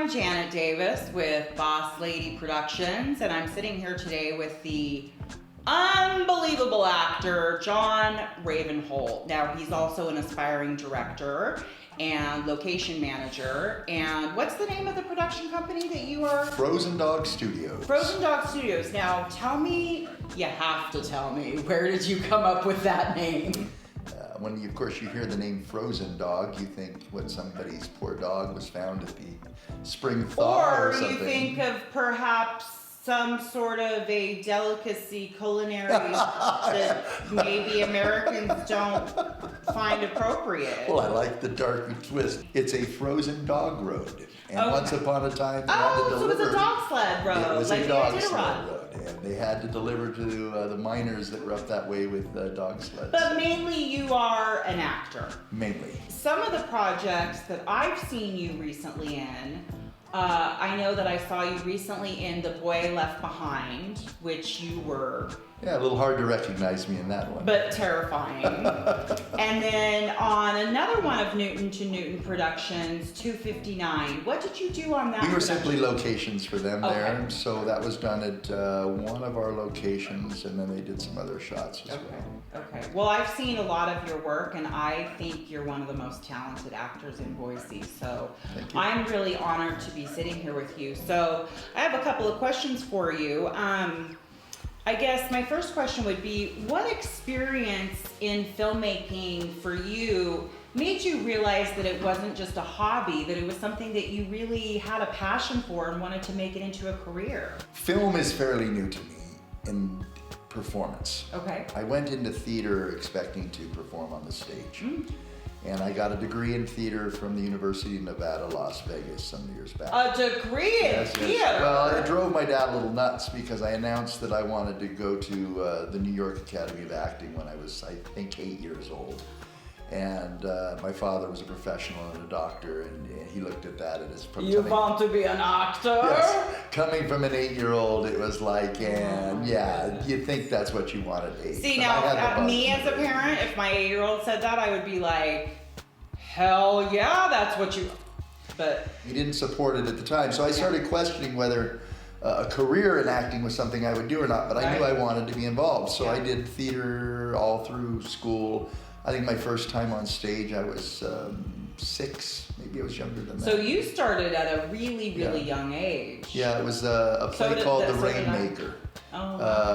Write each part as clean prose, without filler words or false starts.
I'm Janet Davis with Boss Lady Productions, and I'm sitting here today with the unbelievable actor, Jon Ravenholt. Now, he's also an aspiring director and location manager. And what's the name of the production company that you are? Frozen Dog Studios. Frozen Dog Studios. Now, tell me, you have to tell me, where did you come up with that name? When you, of course, you hear the name Frozen Dog, you think what somebody's poor dog was found at the spring thaw or something. Or you think of perhaps some sort of a delicacy culinary that maybe Americans don't find appropriate. Well, I like the dark twist. It's a frozen dog road. And once upon a time, they had to deliver. So it was a dog sled road. It was like a dog sled run. road. And they had to deliver to the miners that were up that way with dog sleds. But mainly you are an actor. Mainly. Some of the projects that I've seen you recently in, I know that I saw you recently in The Boy Left Behind, which you were... Yeah, a little hard to recognize me in that one. But terrifying. And then on another one of Newton to Newton Productions, 259. What did you do on that? We were simply locations for them Okay. there. So that was done at one of our locations, and then they did some other shots as well. Okay. Well, I've seen a lot of your work, and I think you're one of the most talented actors in Boise. So Thank you. I'm really honored to be sitting here with you. So I have a couple of questions for you. I guess my first question would be, what experience in filmmaking for you made you realize that it wasn't just a hobby, that it was something that you really had a passion for and wanted to make it into a career? Film is fairly new to me in performance. Okay. I went into theater expecting to perform on the stage. And I got a degree in theater from the University of Nevada, Las Vegas, some years back. A degree in theater? Well, it drove my dad a little nuts because I announced that I wanted to go to the New York Academy of Acting when I was, I think, 8 years old. And my father was a professional and a doctor, and he looked at that and You want to be an actor? Yes. Coming from an 8-year-old, it was like, and yeah, you think that's what you want at 8. See, now, me as a parent, if my 8-year-old said that, I would be like, hell yeah, that's what you... But... He didn't support it at the time, so I started questioning whether a career in acting was something I would do or not, but I knew I wanted to be involved. So I did theater all through school. I think my first time on stage, I was 6, maybe I was younger than that. So you started at a really, really young age. Yeah, it was a play called The Rainmaker,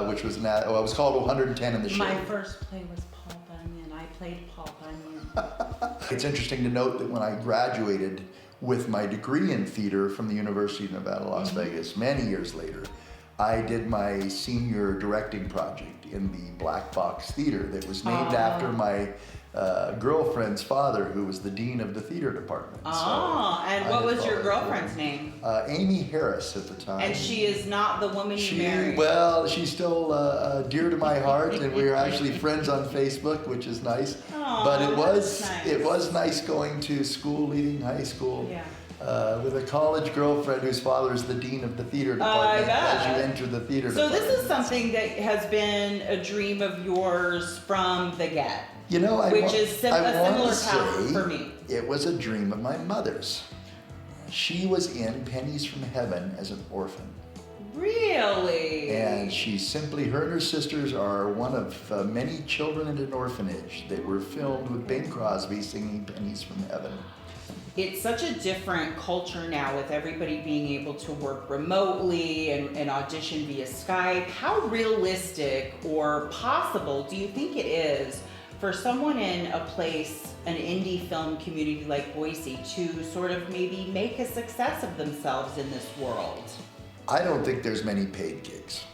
which was it was called 110 in the Shade. My first play was Paul Bunyan. I played Paul Bunyan. It's interesting to note that when I graduated with my degree in theater from the University of Nevada, Las Vegas, many years later, I did my senior directing project in the Black Box Theater that was named after my girlfriend's father, who was the dean of the theater department. And what was your girlfriend's name? Amy Harris at the time. And she is not the woman you married? Well, she's still dear to my heart, and we are actually friends on Facebook, which is nice. But it was nice going to school, leaving high school. With a college girlfriend whose father is the dean of the theater department as you enter the theater department. So this is something that has been a dream of yours from the get. You know, which is a similar path for me. It was a dream of my mother's. She was in Pennies from Heaven as an orphan. Really? And her and her sisters are one of many children in an orphanage that were filmed with Bing Crosby singing Pennies from Heaven. It's such a different culture now with everybody being able to work remotely and audition via Skype. How realistic or possible do you think it is for someone in a place, an indie film community like Boise, to sort of maybe make a success of themselves in this world? I don't think there's many paid gigs.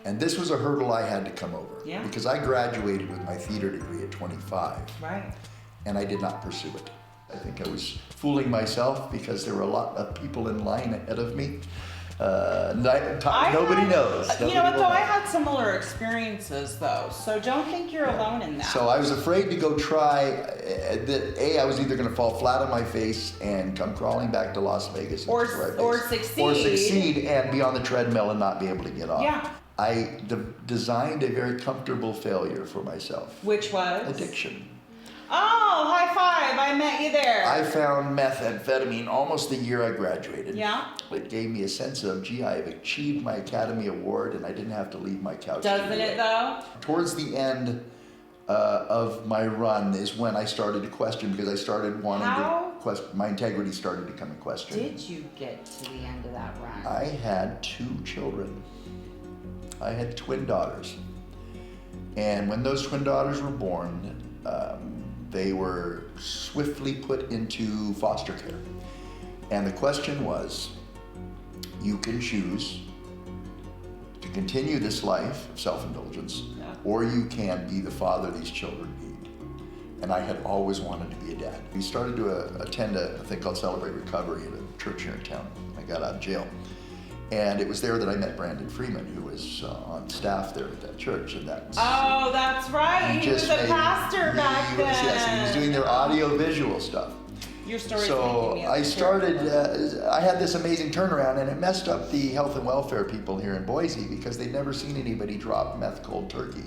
And this was a hurdle I had to come over. Yeah. Because I graduated with my theater degree at 25. Right. And I did not pursue it. I think I was fooling myself because there were a lot of people in line ahead of me. Nobody knows. You know what, though? I had similar experiences, though, so don't think you're alone in that. So I was afraid to go try. I was either going to fall flat on my face and come crawling back to Las Vegas, or succeed and be on the treadmill and not be able to get off. Yeah. I designed a very comfortable failure for myself. Which was? Addiction. Oh, high five! I met you there. I found methamphetamine almost the year I graduated. Yeah. It gave me a sense of, gee, I've achieved my Academy Award and I didn't have to leave my couch. Doesn't it though? Towards the end of my run is when I started to question, because I started wanting to question, my integrity started to come in question. Did you get to the end of that run? I had 2 children. I had twin daughters. And when those twin daughters were born, they were swiftly put into foster care. And the question was, you can choose to continue this life of self-indulgence, or you can be the father these children need. And I had always wanted to be a dad. We started to attend a thing called Celebrate Recovery at a church here in town. I got out of jail. And it was there that I met Brandon Freeman, who was on staff there at that church. And that's that's right. He was a pastor back then. Yes, he was doing their audio-visual stuff. Your story's So making me I started, I had this amazing turnaround, and it messed up the health and welfare people here in Boise because they'd never seen anybody drop meth cold turkey.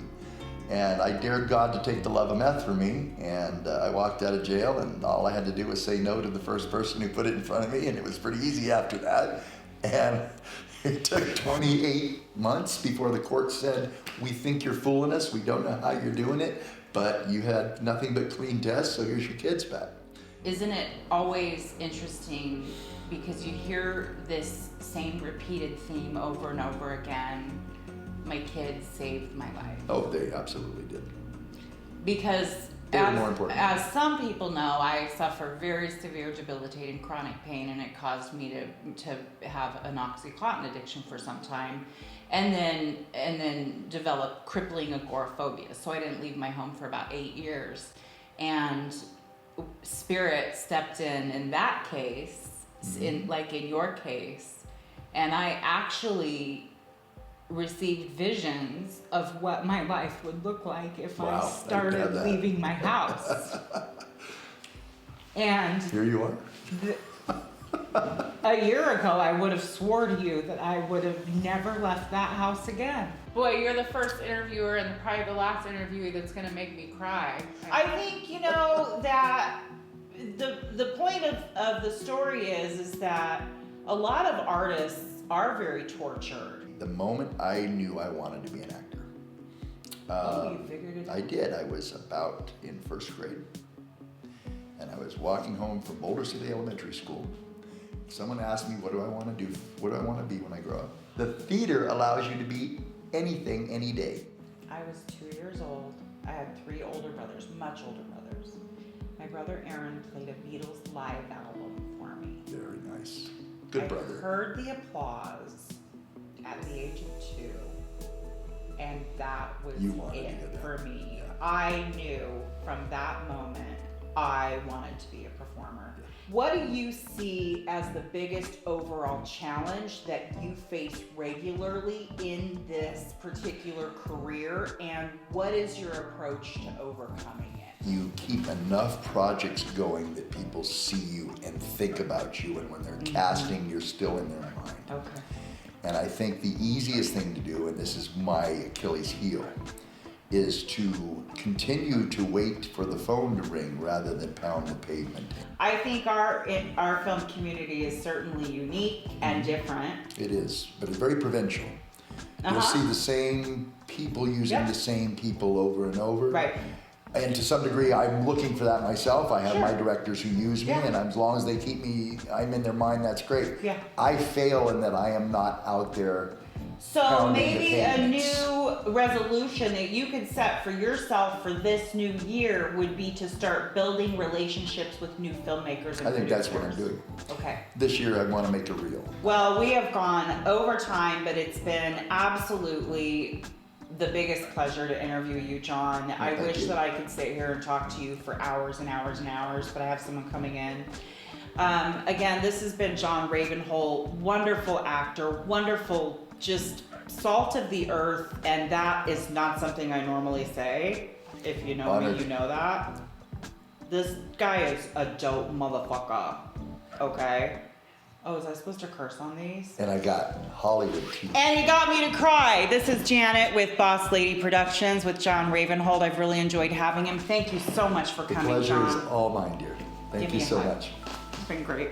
And I dared God to take the love of meth from me, and I walked out of jail, and all I had to do was say no to the first person who put it in front of me, and it was pretty easy after that. And it took 28 months before the court said, we think you're fooling us, we don't know how you're doing it, but you had nothing but clean tests, so here's your kids back. Isn't it always interesting because you hear this same repeated theme over and over again? My kids saved my life. Oh, they absolutely did. Because they're more important. As some people know, I suffer very severe, debilitating chronic pain, and it caused me to have an Oxycontin addiction for some time, and then develop crippling agoraphobia. So I didn't leave my home for about 8 years, and Spirit stepped in that case, in your case, and I actually received visions of what my life would look like if I started leaving my house. And here you are. A year ago, I would have swore to you that I would have never left that house again. Boy, you're the first interviewer and probably the last interviewee that's going to make me cry. I think, that the point of the story is that a lot of artists are very tortured. The moment I knew I wanted to be an actor. You figured it out? I did. I was about in first grade. And I was walking home from Boulder City Elementary School. Someone asked me, what do I want to do? What do I want to be when I grow up? The theater allows you to be anything, any day. I was 2 years old. I had 3 older brothers, much older brothers. My brother Aaron played a Beatles live album for me. Very nice. Good brother. I heard the applause at the age of 2, and that was it for me. Yeah. I knew from that moment I wanted to be a performer. Yeah. What do you see as the biggest overall challenge that you face regularly in this particular career, and what is your approach to overcoming it? You keep enough projects going that people see you and think about you, and when they're casting, you're still in their mind. Okay. And I think the easiest thing to do, and this is my Achilles heel, is to continue to wait for the phone to ring rather than pound the pavement. I think our film community is certainly unique and different. It is, but it's very provincial. You'll see the same people using the same people over and over. Right. And to some degree, I'm looking for that myself. I have my directors who use me, and as long as they keep me, I'm in their mind, that's great. Yeah. I fail in that I am not out there. So maybe a new resolution that you could set for yourself for this new year would be to start building relationships with new filmmakers and I think that's what I'm doing. Okay. This year, I want to make it real. Well, we have gone over time, but it's been absolutely the biggest pleasure to interview you, Jon. I wish that I could sit here and talk to you for hours and hours and hours, but I have someone coming in. Again, this has been Jon Ravenholt, wonderful actor, wonderful, just salt of the earth, and that is not something I normally say. If you know me, you know that. This guy is a dope motherfucker, okay? Oh, was I supposed to curse on these? And I got Hollywood teeth. And you got me to cry. This is Janet with Boss Lady Productions with Jon Ravenholt. I've really enjoyed having him. Thank you so much for coming, The pleasure Jon. is all mine, dear. Thank Give you me a so hug. much. It's been great.